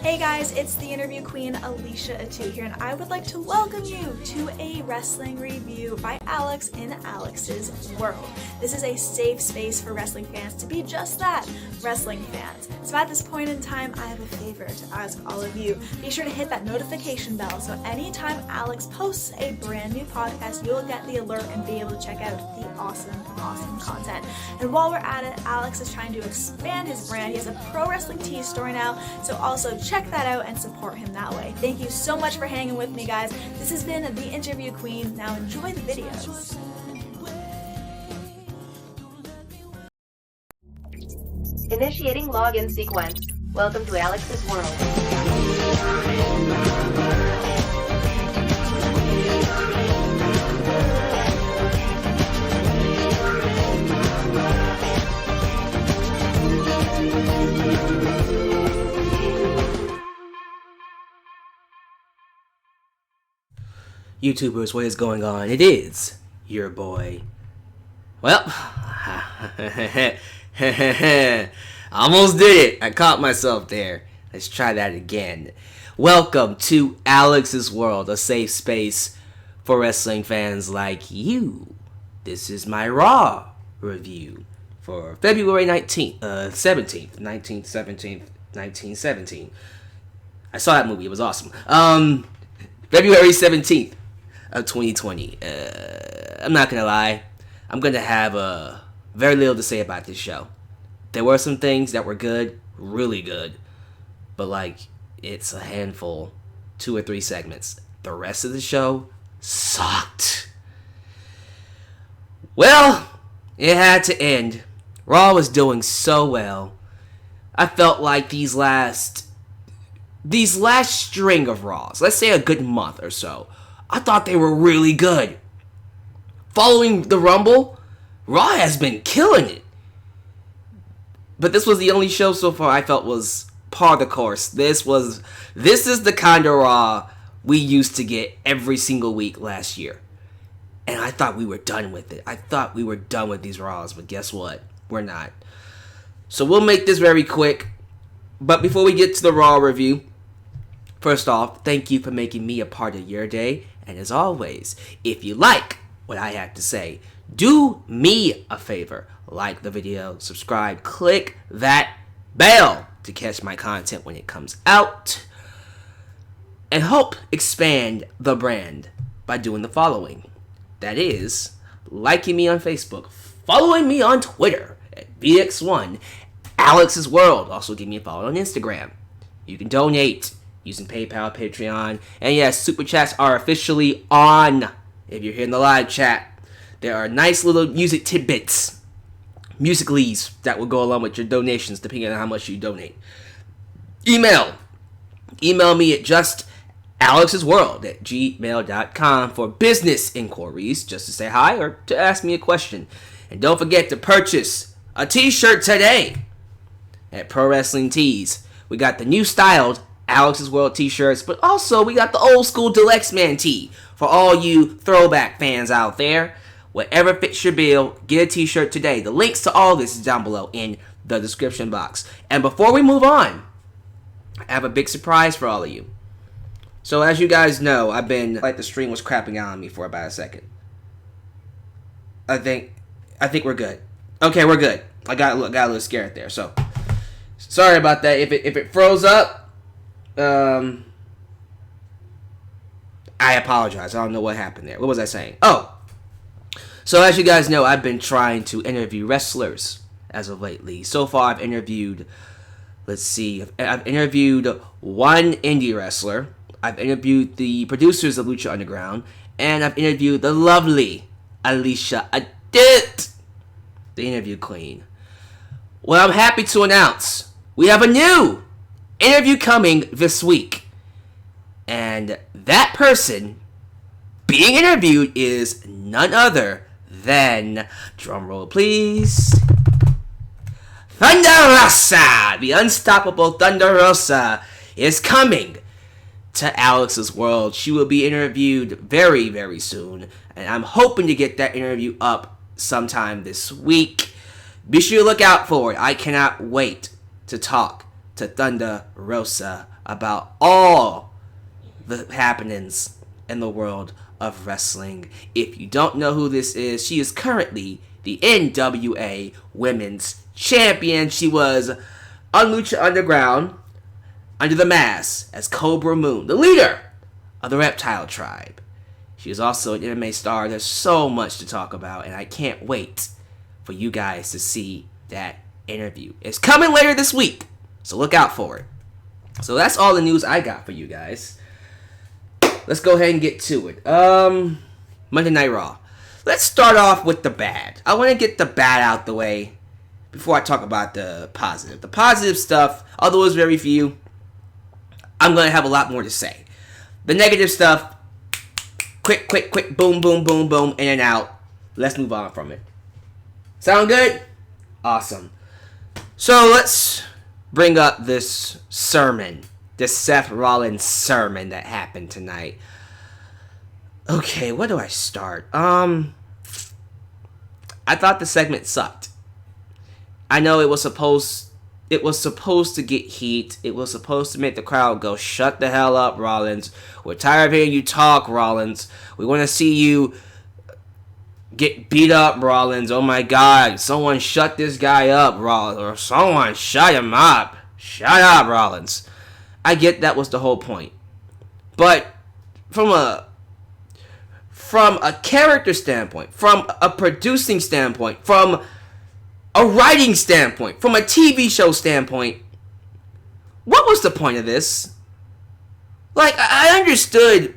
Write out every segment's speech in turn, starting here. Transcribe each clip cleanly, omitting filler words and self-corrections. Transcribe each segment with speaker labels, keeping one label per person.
Speaker 1: Hey guys, it's the interview queen Alicia Atu here, and I would like to welcome you to a wrestling review by Alyx in Alyx's World. This is a safe space for wrestling fans to be just that, wrestling fans. So at this point in time, I have a favor to ask all of you. Be sure to hit that notification bell so anytime Alyx posts a brand new podcast, you'll get the alert and be able to check out the awesome content. And while we're at it, Alyx is trying to expand his brand. He has a pro wrestling tee store now, so also check that out and support him that way. Thank you so much for hanging with me, guys. This has been the interview queen. Now enjoy the videos.
Speaker 2: Initiating login sequence. Welcome to Alyx's World.
Speaker 3: YouTubers, what is going on? It is your boy. Well, I almost did it. I caught myself there. Let's try that again. Welcome to Alyx's World, a safe space for wrestling fans like you. This is my Raw review for February 1917. I saw that movie. It was awesome. February 17th of 2020. I'm not gonna lie. I'm gonna have very little to say about this show. There were some things that were good, really good, but it's a handful, 2 or 3 segments. The rest of the show sucked. Well, it had to end. Raw was doing so well. I felt like these last string of Raws, let's say a good month or so, I thought they were really good. Following the Rumble, Raw has been killing it. But this was the only show so far I felt was par the course. This is the kind of Raw we used to get every single week last year. And I thought we were done with it. I thought we were done with these Raws, but guess what? We're not. So we'll make this very quick. But before we get to the Raw review, first off, thank you for making me a part of your day. And as always, if you like what I have to say, do me a favor. Like the video, subscribe, click that bell to catch my content when it comes out. And help expand the brand by doing the following. That is, liking me on Facebook, following me on Twitter at VX1, Alyx's World. Also give me a follow on Instagram. You can donate using PayPal, Patreon, and yes, Super Chats are officially on. If you're here in the live chat, there are nice little music tidbits, musicallys that will go along with your donations depending on how much you donate. Email me at justalyxsworld@gmail.com for business inquiries, just to say hi or to ask me a question. And don't forget to purchase a t-shirt today at Pro Wrestling Tees. We got the new styled Alyx's World t-shirts, but also we got the old school Deluxe Man tee for all you throwback fans out there. Whatever fits your bill, get a t-shirt today. The links to all this is down below in the description box. And before we move on, I have a big surprise for all of you. So as you guys know, the stream was crapping out on me for about a second. I think we're good. Okay, we're good. I got a little scared there, so sorry about that. If it froze up, I apologize. I don't know what happened there. What was I saying? Oh, so as you guys know, I've been trying to interview wrestlers as of lately. So far, I've interviewed, I've interviewed one indie wrestler. I've interviewed the producers of Lucha Underground, and I've interviewed the lovely Alicia Atu, the interview queen. Well, I'm happy to announce we have a new interview coming this week. And that person being interviewed is none other than, drumroll please, Thunder Rosa! The unstoppable Thunder Rosa is coming to Alyx's World. She will be interviewed very, very soon. And I'm hoping to get that interview up sometime this week. Be sure to look out for it. I cannot wait to talk to Thunder Rosa about all the happenings in the world of wrestling. If you don't know who this is, she is currently the NWA Women's Champion. She was on Lucha Underground under the mask as Cobra Moon, the leader of the Reptile Tribe. She is also an MMA star. There's so much to talk about, and I can't wait for you guys to see that interview. It's coming later this week, so look out for it. So that's all the news I got for you guys. Let's go ahead and get to it. Monday Night Raw. Let's start off with the bad. I want to get the bad out the way before I talk about the positive. The positive stuff, although it's very few, I'm going to have a lot more to say. The negative stuff, quick, boom, boom, boom, boom, in and out. Let's move on from it. Sound good? Awesome. So let's bring up this sermon, this Seth Rollins sermon that happened tonight. Okay, where do I start? I thought the segment sucked. I know it was supposed to get heat. It was supposed to make the crowd go, shut the hell up, Rollins. We're tired of hearing you talk, Rollins. We want to see you get beat up, Rollins. Oh my God, someone shut this guy up, Rollins. Or someone shut him up. Shut up, Rollins. I get that was the whole point. But from a character standpoint, from a producing standpoint, from a writing standpoint, from a TV show standpoint, what was the point of this? Like, I understood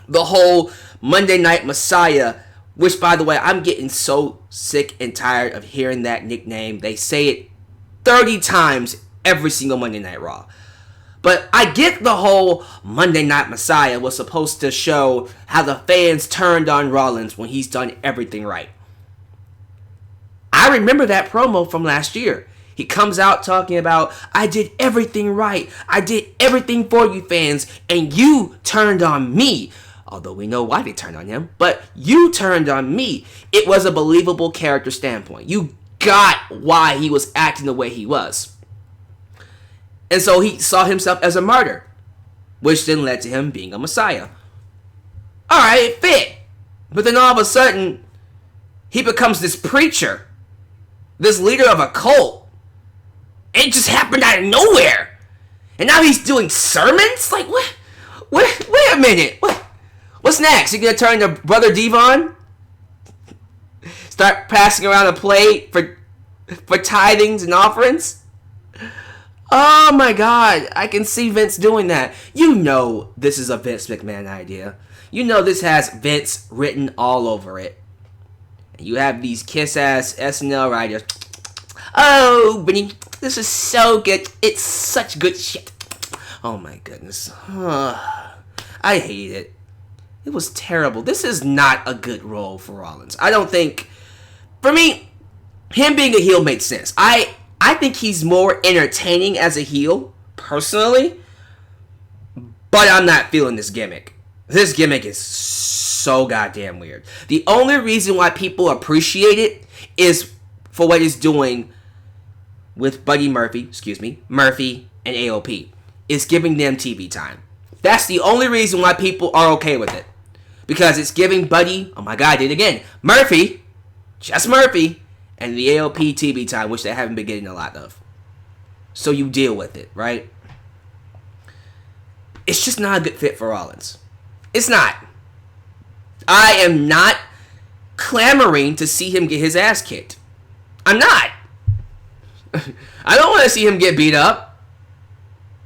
Speaker 3: the whole Monday Night Messiah, which, by the way, I'm getting so sick and tired of hearing that nickname. They say it 30 times every single Monday Night Raw. But I get the whole Monday Night Messiah was supposed to show how the fans turned on Rollins when he's done everything right. I remember that promo from last year. He comes out talking about, I did everything right. I did everything for you fans, and you turned on me. Although we know why they turned on him, but you turned on me. It was a believable character standpoint. You got why he was acting the way he was. And so he saw himself as a martyr, which then led to him being a messiah. Alright, it fit. But then all of a sudden, he becomes this preacher, this leader of a cult. It just happened out of nowhere. And now he's doing sermons? Like, what? Wait a minute. What's next? You gonna turn to Brother Devon? Start passing around a plate for tithings and offerings? Oh my God, I can see Vince doing that. You know this is a Vince McMahon idea. You know this has Vince written all over it. You have these kiss-ass SNL writers. Oh, Benny, this is so good. It's such good shit. Oh my goodness. I hate it. It was terrible. This is not a good role for Rollins. I don't think... For me, him being a heel makes sense. I think he's more entertaining as a heel, personally. But I'm not feeling this gimmick. This gimmick is so goddamn weird. The only reason why people appreciate it is for what it's doing with Murphy and AOP. It's giving them TV time. That's the only reason why people are okay with it. Because it's giving Buddy, oh my God, I did it again, Murphy, just Murphy, and the AOP TV time, which they haven't been getting a lot of. So you deal with it, right? It's just not a good fit for Rollins. It's not. I am not clamoring to see him get his ass kicked. I'm not. I don't want to see him get beat up.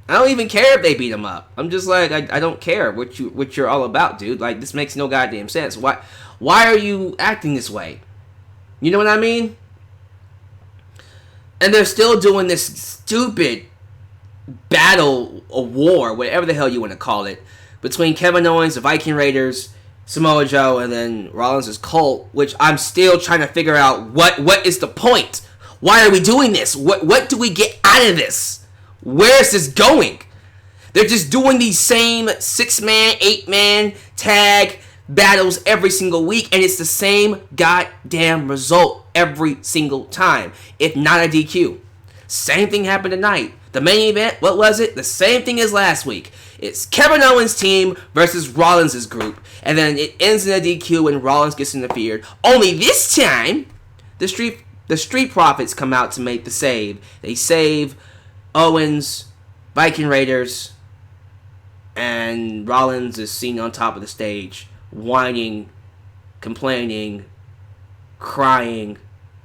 Speaker 3: I don't even care if they beat him up. I'm just like, I don't care what you're all about, dude. Like, this makes no goddamn sense. Why are you acting this way? You know what I mean? And they're still doing this stupid battle or war, whatever the hell you want to call it, between Kevin Owens, the Viking Raiders, Samoa Joe, and then Rollins' cult, which I'm still trying to figure out what is the point? Why are we doing this? What do we get out of this? Where is this going? They're just doing these same 6-man, 8-man tag battles every single week, and it's the same goddamn result every single time, if not a DQ. Same thing happened tonight. The main event, what was it? The same thing as last week. It's Kevin Owens' team versus Rollins' group. And then it ends in a DQ when Rollins gets interfered. Only this time, the Street Profits come out to make the save. They save Owens, Viking Raiders, and Rollins is seen on top of the stage, whining, complaining, crying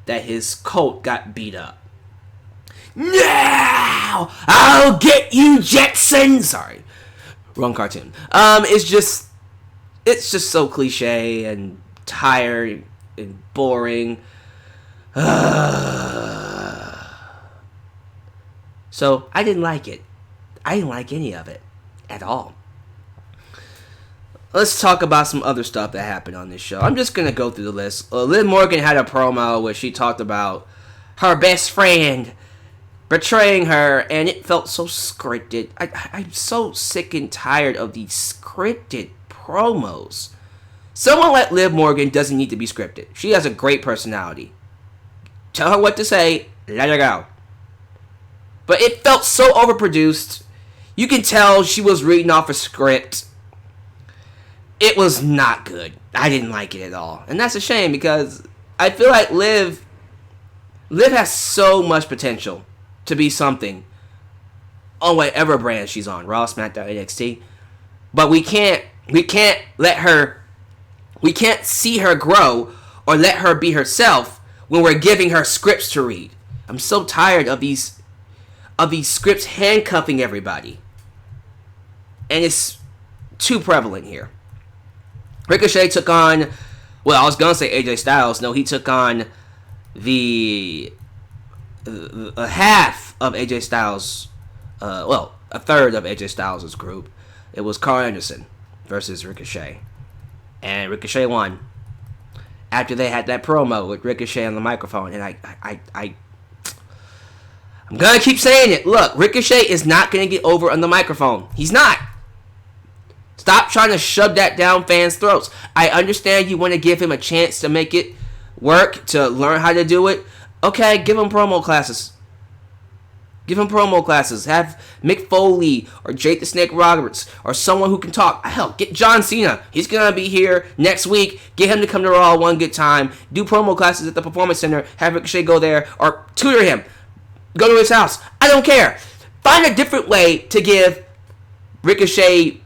Speaker 3: that his cult got beat up. Now I'll get you, Jetson. Sorry, wrong cartoon. It's just so cliche and tired and boring. So I didn't like it. I didn't like any of it at all. Let's talk about some other stuff that happened on this show. I'm just going to go through the list. Liv Morgan had a promo where she talked about her best friend betraying her, and it felt so scripted. I'm so sick and tired of these scripted promos. Someone like Liv Morgan doesn't need to be scripted. She has a great personality. Tell her what to say, let her go. But it felt so overproduced. You can tell she was reading off a script. It was not good. I didn't like it at all. And that's a shame because I feel like Liv has so much potential to be something on whatever brand she's on, Raw, SmackDown, NXT. But we can't see her grow or let her be herself when we're giving her scripts to read. I'm so tired of these scripts handcuffing everybody. And it's too prevalent here. Ricochet took on, well, I was going to say AJ Styles. No, he took on the half of AJ Styles, a third of AJ Styles' group. It was Carl Anderson versus Ricochet. And Ricochet won after they had that promo with Ricochet on the microphone. And I'm going to keep saying it. Look, Ricochet is not going to get over on the microphone. He's not. Stop trying to shove that down fans' throats. I understand you want to give him a chance to make it work, to learn how to do it. Okay, give him promo classes. Give him promo classes. Have Mick Foley or Jake the Snake Roberts or someone who can talk. Hell, get John Cena. He's going to be here next week. Get him to come to Raw one good time. Do promo classes at the Performance Center. Have Ricochet go there or tutor him. Go to his house. I don't care. Find a different way to give Ricochet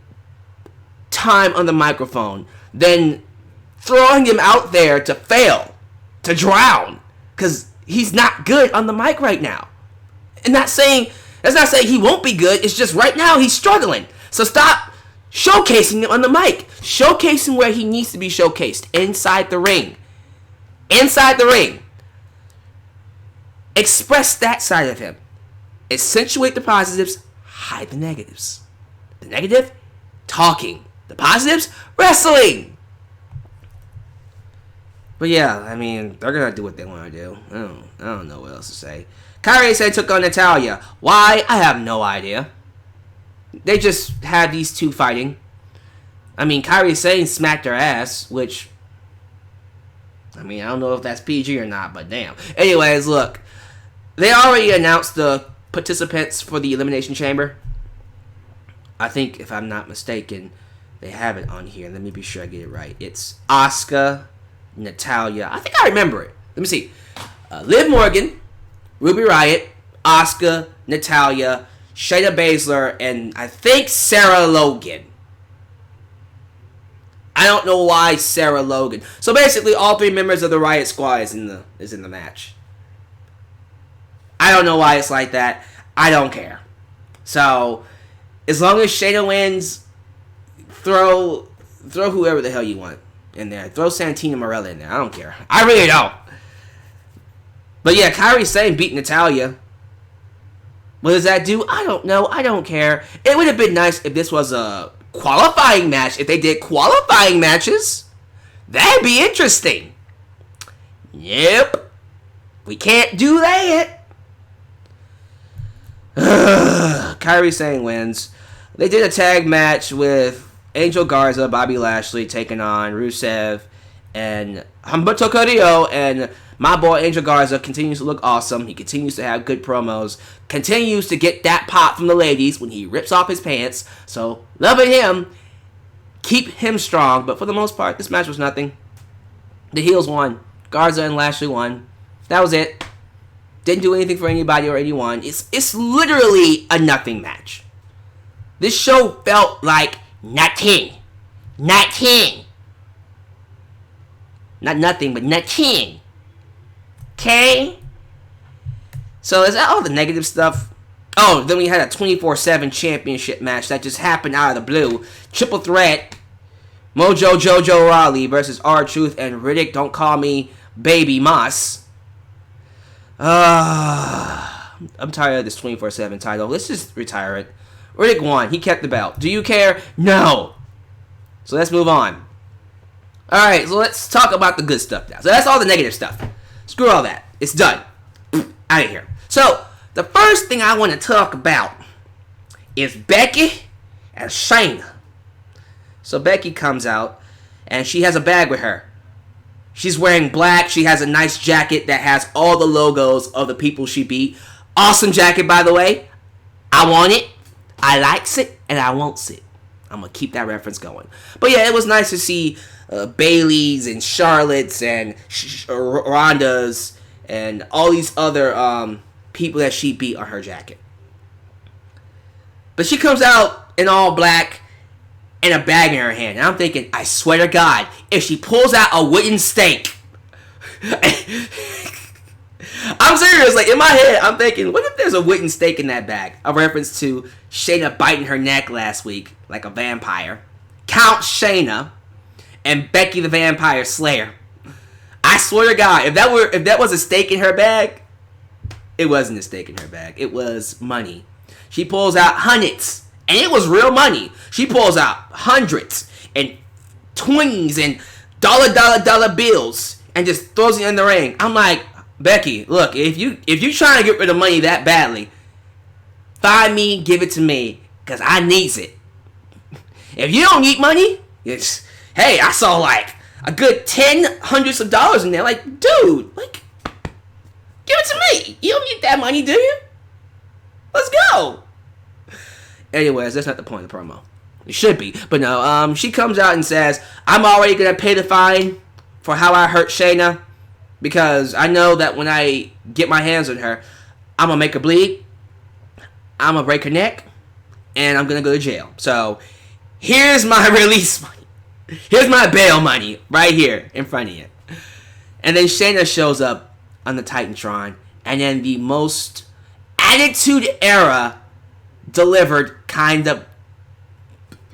Speaker 3: time on the microphone than throwing him out there to fail, to drown, because he's not good on the mic right now. And that's not saying he won't be good. It's just right now he's struggling. So stop showcasing him on the mic. Showcasing where he needs to be showcased, inside the ring. Inside the ring. Express that side of him. Accentuate the positives, hide the negatives. The negative, talking. The positives, wrestling. But yeah, I mean, they're going to do what they want to do. I don't know what else to say. Kairi Sane took on Natalya. Why? I have no idea. They just had these two fighting. I mean, Kairi Sane smacked her ass, which, I mean, I don't know if that's PG or not, but damn. Anyways, look. They already announced the participants for the Elimination Chamber. I think, if I'm not mistaken, they have it on here. Let me be sure I get it right. It's Asuka, Natalya. I think I remember it. Let me see. Liv Morgan, Ruby Riott, Asuka, Natalya, Shayna Baszler, and I think Sarah Logan. I don't know why Sarah Logan. So basically, all three members of the Riott Squad is in the match. I don't know why it's like that. I don't care. So, as long as Shayna wins, throw whoever the hell you want in there. Throw Santina Marella in there. I don't care. I really don't. But yeah, Kairi Sane beat Natalya. What does that do? I don't know. I don't care. It would have been nice if this was a qualifying match. If they did qualifying matches, that'd be interesting. Yep. We can't do that. Kairi Sane wins. They did a tag match with Angel Garza, Bobby Lashley taking on Rusev And Humberto Carrillo and my boy Angel Garza continues to look awesome. He continues to have good promos. Continues to get that pop from the ladies when he rips off his pants. So, loving him. Keep him strong. But for the most part, this match was nothing. The heels won. Garza and Lashley won. That was it. Didn't do anything for anybody or anyone. It's literally a nothing match. This show felt like nothing. Nothing. Not nothing, but nothing. Okay? So is that all the negative stuff? Oh, then we had a 24/7 championship match that just happened out of the blue. Triple threat. Mojo Jojo Rawley versus R-Truth and Riddick Don't Call Me Baby Moss. I'm tired of this 24/7 title. Let's just retire it. Riddick won. He kept the belt. Do you care? No. So let's move on. Alright, so let's talk about the good stuff now. So that's all the negative stuff. Screw all that. It's done. Out of here. So, the first thing I want to talk about is Becky and Shayna. So Becky comes out, and she has a bag with her. She's wearing black. She has a nice jacket that has all the logos of the people she beat. Awesome jacket, by the way. I want it. I likes it, and I wants it. I'm going to keep that reference going. But yeah, it was nice to see Bailey's and Charlotte's and Ronda's and all these other people that she beat on her jacket. But she comes out in all black and a bag in her hand. And I'm thinking, I swear to God, if she pulls out a wooden stake. I'm serious. Like, in my head, I'm thinking, what if there's a wooden stake in that bag? A reference to Shayna biting her neck last week like a vampire. Count Shayna and Becky the Vampire Slayer. I swear to God, if that was a stake in her bag, it wasn't a stake in her bag. It was money. She pulls out hundreds, and it was real money. She pulls out hundreds and 20s and dollar bills and just throws it in the ring. I'm like, Becky, look, if you trying to get rid of money that badly, find me, give it to me, cause I needs it. If you don't need money, it's hey, I saw like a good hundreds of dollars in there. Like, dude, like, give it to me. You don't need that money, do you? Let's go. Anyways, that's not the point of the promo. It should be, but no. She comes out and says, "I'm already gonna pay the fine for how I hurt Shayna, because I know that when I get my hands on her, I'm gonna make her bleed. I'm gonna break her neck, and I'm gonna go to jail. So here's my release money. Here's my bail money right here in front of you." And then Shayna shows up on the Titantron, and then the most Attitude Era delivered kind of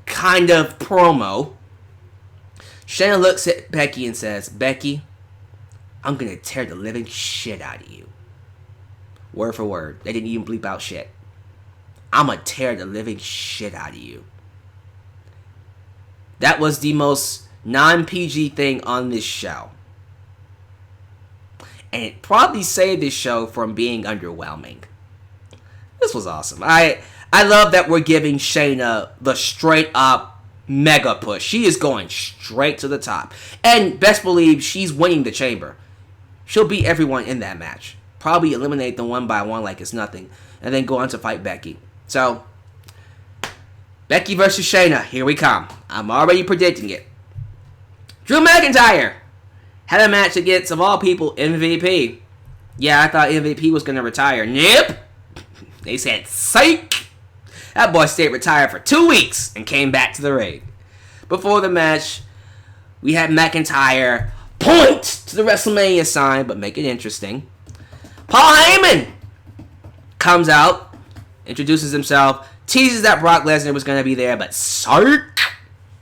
Speaker 3: promo. Shayna looks at Becky and says, "Becky, I'm gonna tear the living shit out of you." Word for word. They didn't even bleep out shit. "I'm gonna tear the living shit out of you." That was the most non-PG thing on this show. And it probably saved this show from being underwhelming. This was awesome. I love that we're giving Shayna the straight up mega push. She is going straight to the top. And best believe she's winning the chamber. She'll beat everyone in that match. Probably eliminate them one by one like it's nothing. And then go on to fight Becky. So, Becky versus Shayna. Here we come. I'm already predicting it. Drew McIntyre had a match against, of all people, MVP. Yeah, I thought MVP was going to retire. Nope. They said, psych. That boy stayed retired for 2 weeks and came back to the ring. Before the match, we had McIntyre point to the WrestleMania sign, but make it interesting. Paul Heyman comes out, introduces himself, teases that Brock Lesnar was going to be there, but sark,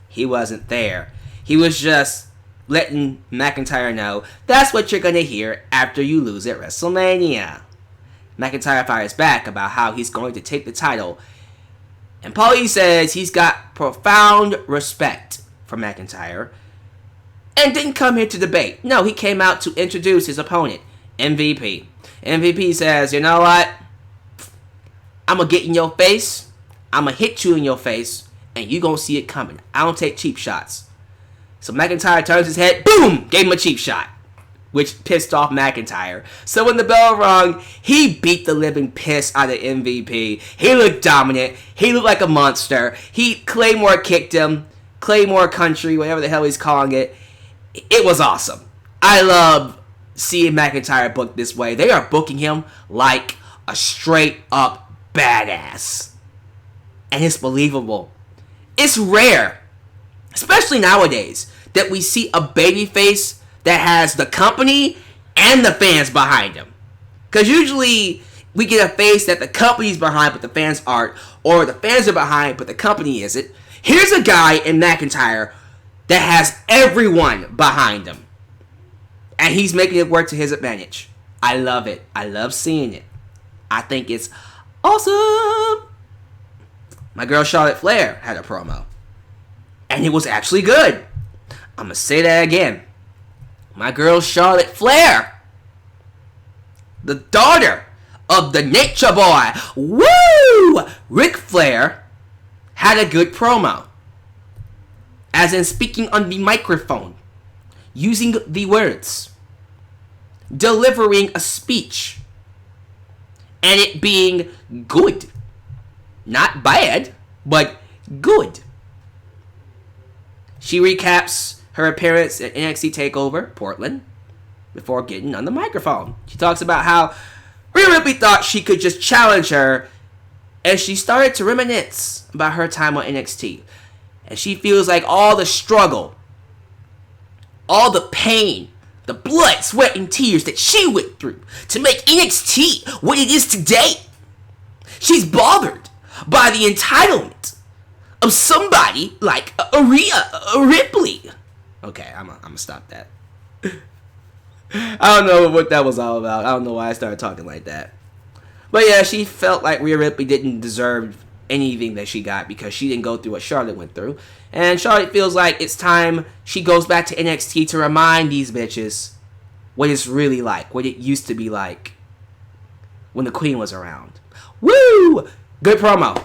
Speaker 3: he wasn't there. He was just letting McIntyre know that's what you're going to hear after you lose at WrestleMania. McIntyre fires back about how he's going to take the title, and Paulie says he's got profound respect for McIntyre and didn't come here to debate. No, he came out to introduce his opponent, MVP. MVP says, you know what? I'm going to get in your face, I'm going to hit you in your face, and you going to see it coming. I don't take cheap shots. So McIntyre turns his head, boom, gave him a cheap shot, which pissed off McIntyre. So when the bell rung, he beat the living piss out of MVP. He looked dominant. He looked like a monster. Claymore kicked him. Claymore country, whatever the hell he's calling it. It was awesome. I love seeing McIntyre booked this way. They are booking him like a straight up badass. And it's believable. It's rare, especially nowadays, that we see a babyface that has the company and the fans behind him. Because usually we get a face that the company's behind but the fans aren't, or the fans are behind but the company isn't. Here's a guy in McIntyre that has everyone behind him. And he's making it work to his advantage. I love it. I love seeing it. I think it's awesome. My girl Charlotte Flair had a promo. And it was actually good. I'm going to say that again. My girl Charlotte Flair, the daughter of the Nature Boy, woo! Ric Flair, had a good promo. As in speaking on the microphone, using the words, delivering a speech, and it being good. Not bad, but good. She recaps her appearance at NXT TakeOver Portland before getting on the microphone. She talks about how Rhea Ripley thought she could just challenge her, and she started to reminisce about her time on NXT. And she feels like all the struggle, all the pain, the blood, sweat, and tears that she went through to make NXT what it is today. She's bothered by the entitlement of somebody like Rhea Ripley. Okay, I'm gonna stop that. I don't know what that was all about. I don't know why I started talking like that. But yeah, she felt like Rhea Ripley didn't deserve anything that she got because she didn't go through what Charlotte went through. And Charlotte feels like it's time she goes back to NXT to remind these bitches what it's really like, what it used to be like when the Queen was around. Woo! Good promo.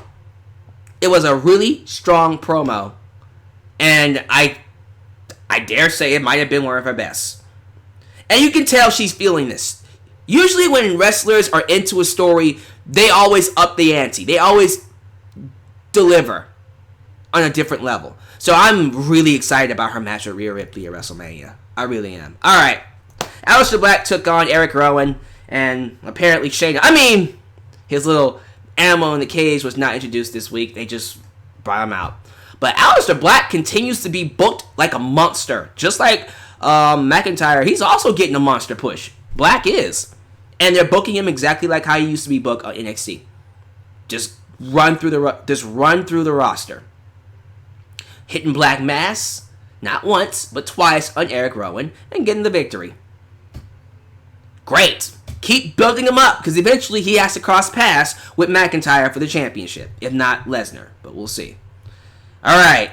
Speaker 3: It was a really strong promo. And I dare say it might have been one of her best. And you can tell she's feeling this. Usually when wrestlers are into a story, they always up the ante. They always deliver on a different level. So I'm really excited about her match with Rhea Ripley at WrestleMania. I really am. Alright. Alistair Black took on Eric Rowan. And apparently Shana... his little animal in the cage was not introduced this week. They just brought him out. But Alistair Black continues to be booked like a monster. Just like McIntyre, he's also getting a monster push. Black is. And they're booking him exactly like how he used to be booked on NXT. Just run through the roster. Hitting Black Mass, not once, but twice on Eric Rowan, and getting the victory. Great. Keep building him up, because eventually he has to cross paths with McIntyre for the championship. If not Lesnar, but we'll see. Alright.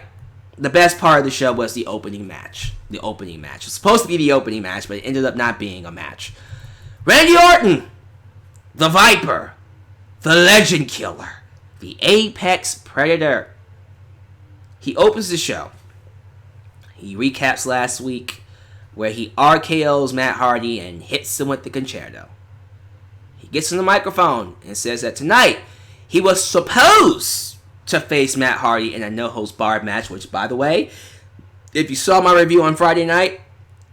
Speaker 3: The best part of the show was the opening match. The opening match. It was supposed to be the opening match, but it ended up not being a match. Randy Orton, the Viper, the Legend Killer, the Apex Predator. He opens the show. He recaps last week where he RKO's Matt Hardy and hits him with the concerto. He gets on the microphone and says that tonight he was supposed to face Matt Hardy in a no-holds-barred match, which, by the way, if you saw my review on Friday night,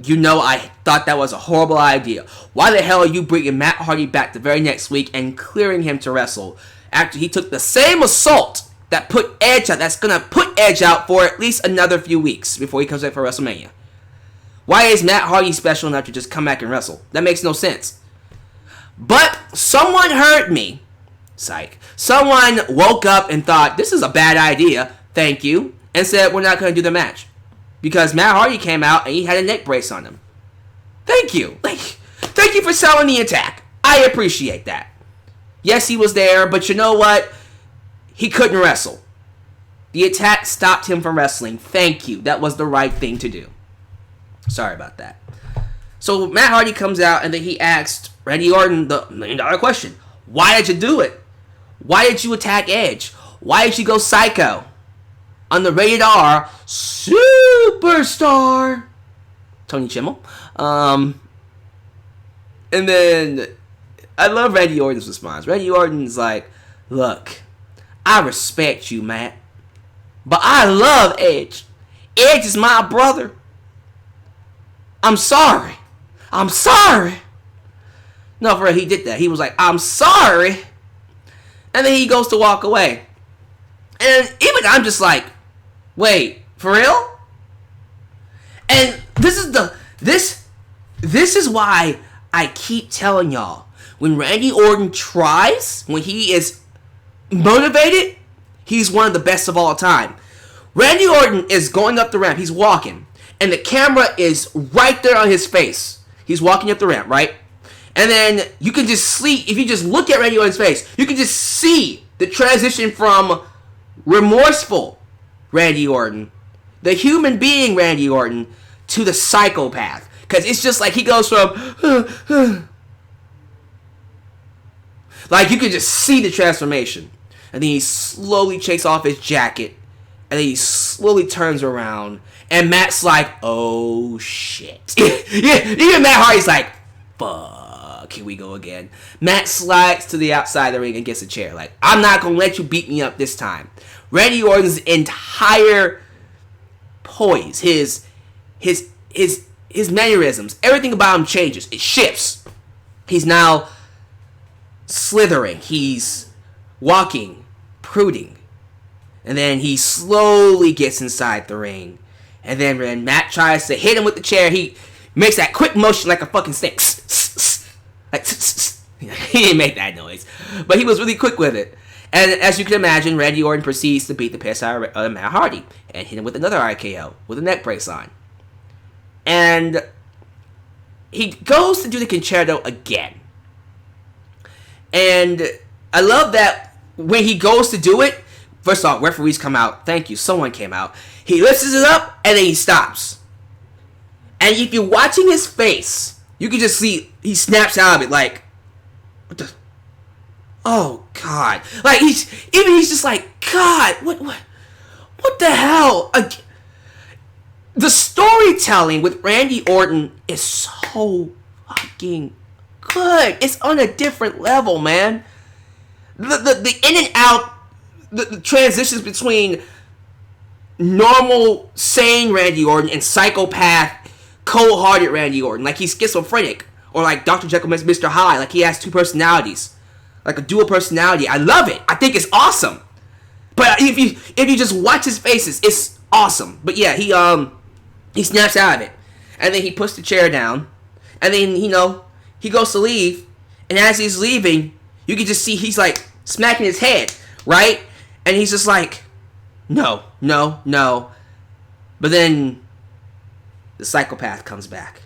Speaker 3: you know I thought that was a horrible idea. Why the hell are you bringing Matt Hardy back the very next week and clearing him to wrestle after he took the same assault that put Edge out, that's going to put Edge out for at least another few weeks before he comes back for WrestleMania? Why is Matt Hardy special enough to just come back and wrestle? That makes no sense. But someone heard me. Psych. Someone woke up and thought, this is a bad idea, thank you, and said, we're not going to do the match. Because Matt Hardy came out and he had a neck brace on him. Thank you. Thank you for selling the attack. I appreciate that. Yes, he was there, but you know what? He couldn't wrestle. The attack stopped him from wrestling. Thank you. That was the right thing to do. Sorry about that. So Matt Hardy comes out and then he asked Randy Orton the $1 million question. Why did you do it? Why did you attack Edge? Why did you go psycho? on the Rated R Superstar Tony Chimmel. And then I love Randy Orton's response. Randy Orton's like, look, I respect you, Matt, but I love Edge. Edge is my brother. I'm sorry. I'm sorry. No, for real, he did that. He was like, I'm sorry. And then he goes to walk away. And even I'm just like, wait, for real? And this is why I keep telling y'all, when Randy Orton tries, when he is motivated, he's one of the best of all time. Randy Orton is going up the ramp. He's walking. And the camera is right there on his face. He's walking up the ramp, right? And then you can just see, if you just look at Randy Orton's face, you can just see the transition from remorseful Randy Orton, the human being Randy Orton, to the psychopath. Because it's just like he goes from, like you can just see the transformation. And then he slowly takes off his jacket. And then he slowly turns around. And Matt's like, oh shit. Yeah, even Matt Hardy's like, fuck, here we go again. Matt slides to the outside of the ring and gets a chair. Like, I'm not going to let you beat me up this time. Randy Orton's entire poise, his mannerisms, everything about him changes. It shifts. He's now slithering. He's walking, pruding. And then he slowly gets inside the ring. And then when Matt tries to hit him with the chair, he makes that quick motion like a fucking snake. Like, he didn't make that noise. But he was really quick with it. And as you can imagine, Randy Orton proceeds to beat the piss out of Matt Hardy. And hit him with another RKO with a neck brace on. And he goes to do the concerto again. And I love that when he goes to do it, first off, referees come out. Thank you, someone came out. He lifts it up, and then he stops. And if you're watching his face, you can just see he snaps out of it like, what the? Oh, God. Like, he's just like, God, what the hell? The storytelling with Randy Orton is so fucking good. It's on a different level, man. The in and out, the transitions between normal, sane Randy Orton and psychopath, cold-hearted Randy Orton. Like he's schizophrenic. Or like Dr. Jekyll and Mr. Hyde. Like he has two personalities. Like a dual personality. I love it. I think it's awesome. But if you just watch his faces, it's awesome. But yeah, he snaps out of it. And then he puts the chair down. And then, he goes to leave. And as he's leaving, you can just see he's like smacking his head, right? And he's just like, no. But then the psychopath comes back.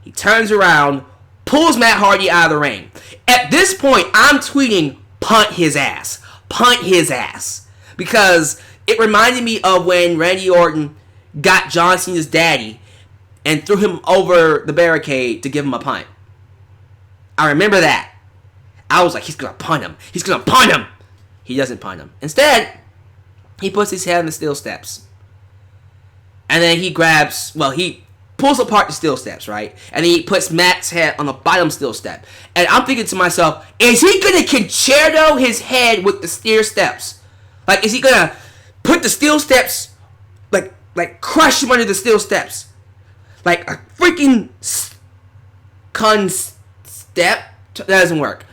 Speaker 3: He turns around, pulls Matt Hardy out of the ring. At this point, I'm tweeting, punt his ass. Punt his ass. Because it reminded me of when Randy Orton got John Cena's daddy and threw him over the barricade to give him a punt. I remember that. I was like, he's going to punt him. He's going to punt him. He doesn't punt him. Instead, he puts his head on the steel steps. And then he pulls apart the steel steps, right? And then he puts Matt's head on the bottom steel step. And I'm thinking to myself, is he going to concerto his head with the steel steps? Like, is he going to put the steel steps, like crush him under the steel steps? Like a freaking step? That doesn't work.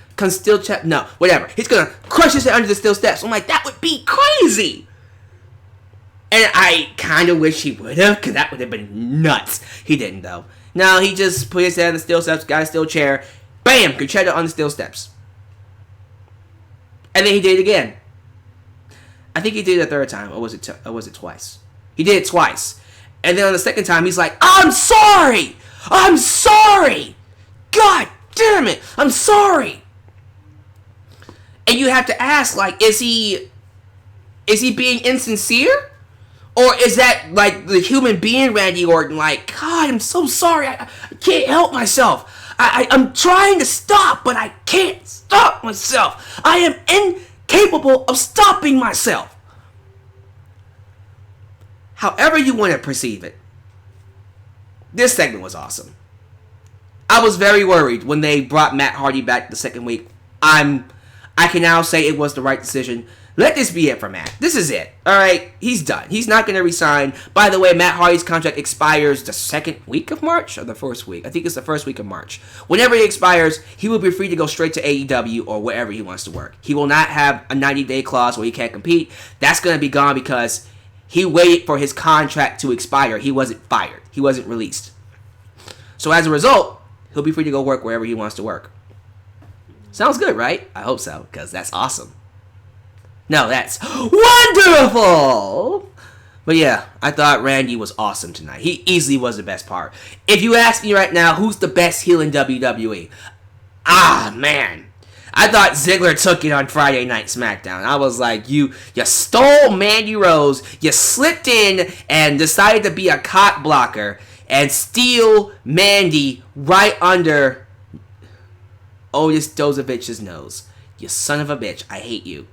Speaker 3: No, whatever. He's going to crush his head under the steel steps. I'm like, that would be crazy. And I kind of wish he would have, because that would have been nuts. He didn't, though. No, he just put his head on the steel steps, got a steel chair, bam, concerto on the steel steps. And then he did it again. I think he did it a third time, or was it twice? He did it twice. And then on the second time, he's like, I'm sorry! I'm sorry! God damn it! I'm sorry! And you have to ask, like, is he being insincere? Or is that, like, the human being Randy Orton, like, God, I'm so sorry, I can't help myself. I'm trying to stop, but I can't stop myself. I am incapable of stopping myself. However you want to perceive it, this segment was awesome. I was very worried when they brought Matt Hardy back the second week. I can now say it was the right decision. Let this be it for Matt. This is it. Alright, he's done. He's not going to resign. By the way, Matt Hardy's contract expires the second week of March, or the first week? I think it's the first week of March. Whenever it expires, he will be free to go straight to AEW or wherever he wants to work. He will not have a 90-day clause where he can't compete. That's going to be gone because he waited for his contract to expire. He wasn't fired. He wasn't released. So as a result, he'll be free to go work wherever he wants to work. Sounds good, right? I hope so, because that's awesome. No, that's wonderful! But yeah, I thought Randy was awesome tonight. He easily was the best part. If you ask me right now, who's the best heel in WWE? Man. I thought Ziggler took it on Friday Night SmackDown. I was like, you stole Mandy Rose, you slipped in and decided to be a cock blocker and steal Mandy right under Otis Dozovich's nose. You son of a bitch, I hate you.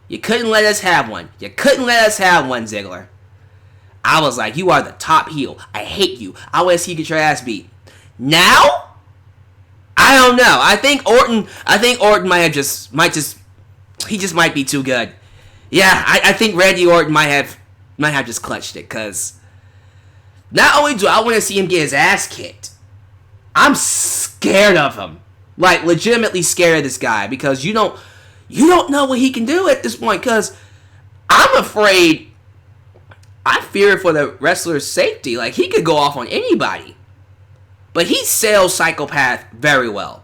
Speaker 3: You couldn't let us have one. You couldn't let us have one, Ziggler. I was like, you are the top heel. I hate you. I want to see you get your ass beat. Now? I don't know. I think Orton might be too good. Yeah, I think Randy Orton might have just clutched it, because not only do I want to see him get his ass kicked, I'm scared of him. Like, legitimately scared of this guy, because you don't know what he can do at this point, because I'm afraid, I fear for the wrestler's safety. Like, he could go off on anybody. But he sells psychopath very well.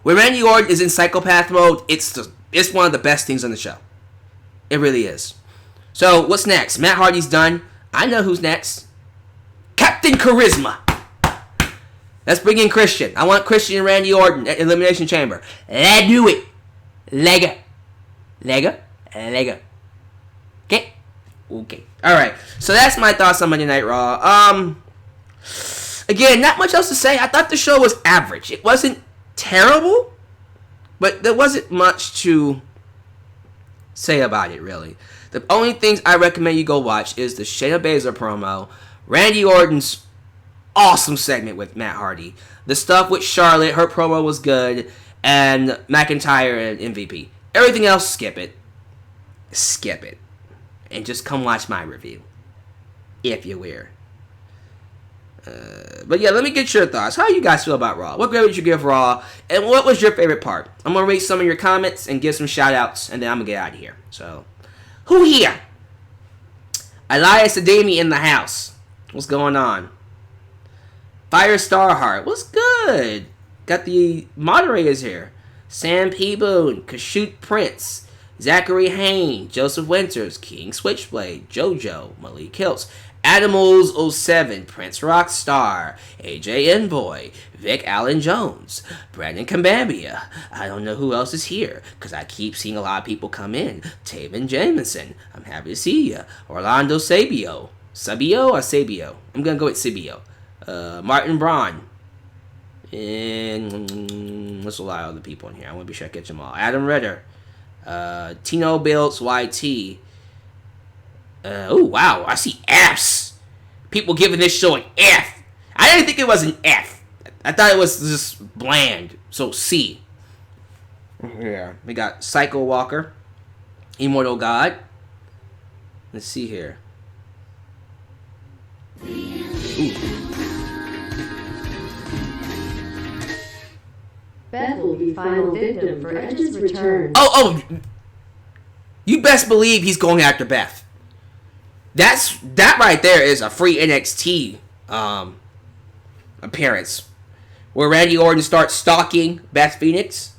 Speaker 3: When Randy Orton is in psychopath mode, it's one of the best things on the show. It really is. So, what's next? Matt Hardy's done. I know who's next. Captain Charisma. Let's bring in Christian. I want Christian and Randy Orton at Elimination Chamber. Let's do it. Lego. Okay. Alright. So that's my thoughts on Monday Night Raw. Again, not much else to say. I thought the show was average. It wasn't terrible, but there wasn't much to say about it, really. The only things I recommend you go watch is the Shayna Baszler promo, Randy Orton's awesome segment with Matt Hardy, the stuff with Charlotte, her promo was good, and McIntyre and MVP. Everything else, skip it. Skip it. And just come watch my review. If you're weird. But yeah, let me get your thoughts. How you guys feel about Raw? What grade would you give Raw? And what was your favorite part? I'm going to read some of your comments and give some shout outs, and then I'm going to get out of here. So, who here? Elias Ademi in the house. What's going on? Fire Starheart. What's good? Got the moderators here. Sam P. Boone, Kashoot Prince, Zachary Hain, Joseph Winters, King Switchblade, JoJo, Malik Hills, Animals 07, Prince Rockstar, AJ Envoy, Vic Allen Jones, Brandon Cambambia. I don't know who else is here, because I keep seeing a lot of people come in. Taven Jamison, I'm happy to see you. Orlando Sabio. Sabio or Sabio? I'm going to go with Sabio. Martin Braun. And there's a lot of other people in here. I want to be sure I catch them all. Adam Ritter. Tino Builds YT. Oh, wow. I see Fs. People giving this show an F. I didn't think it was an F. I thought it was just bland. So, C. Yeah. We got Psycho Walker. Immortal God. Let's see here. Ooh.
Speaker 2: Beth will be final victim for Edge's return.
Speaker 3: Oh. You best believe he's going after Beth. That right there is a free NXT appearance where Randy Orton starts stalking Beth Phoenix,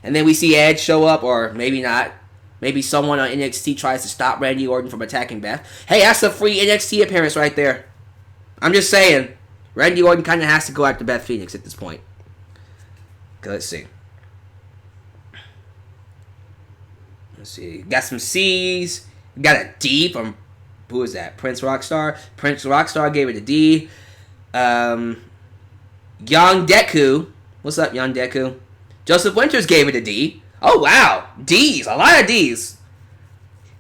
Speaker 3: and then we see Edge show up, or maybe not. Maybe someone on NXT tries to stop Randy Orton from attacking Beth. Hey, that's a free NXT appearance right there. I'm just saying, Randy Orton kind of has to go after Beth Phoenix at this point. Okay, let's see. Got some C's. Got a D from, who is that? Prince Rockstar. Prince Rockstar gave it a D. Young Deku. What's up, Young Deku? Joseph Winters gave it a D. Oh, wow. D's. A lot of D's.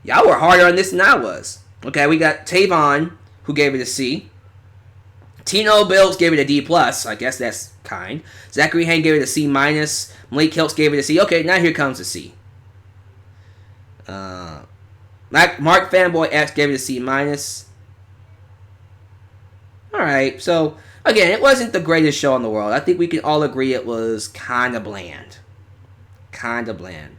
Speaker 3: Y'all were harder on this than I was. Okay, we got Tavon, who gave it a C. Tino Bills gave it a D+. I guess that's kind. Zachary Hayne gave it a C-. Malik Hiltz gave it a C. Okay, now here comes a C. Mark Fanboy X gave it a C-. Alright, so, again, it wasn't the greatest show in the world. I think we can all agree it was kind of bland. Kind of bland.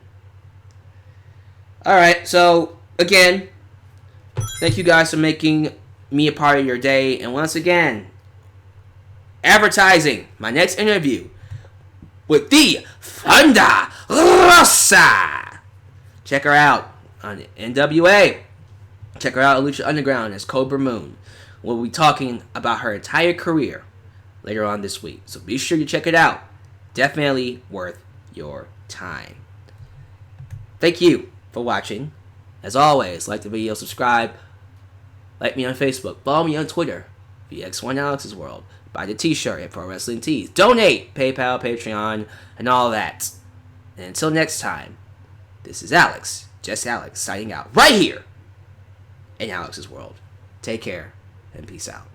Speaker 3: Alright, so, again, thank you guys for making me a part of your day. And once again, advertising my next interview with the Thunder Rosa. Check her out on NWA. Check her out at Lucha Underground as Cobra Moon. We'll be talking about her entire career later on this week. So be sure to check it out. Definitely worth your time. Thank you for watching. As always, like the video, subscribe, like me on Facebook, follow me on Twitter, VX1 Alex's World, buy the t-shirt at Pro Wrestling Tees, donate, PayPal, Patreon, and all that. And until next time, this is Alex, just Alex, signing out right here in Alex's World. Take care and peace out.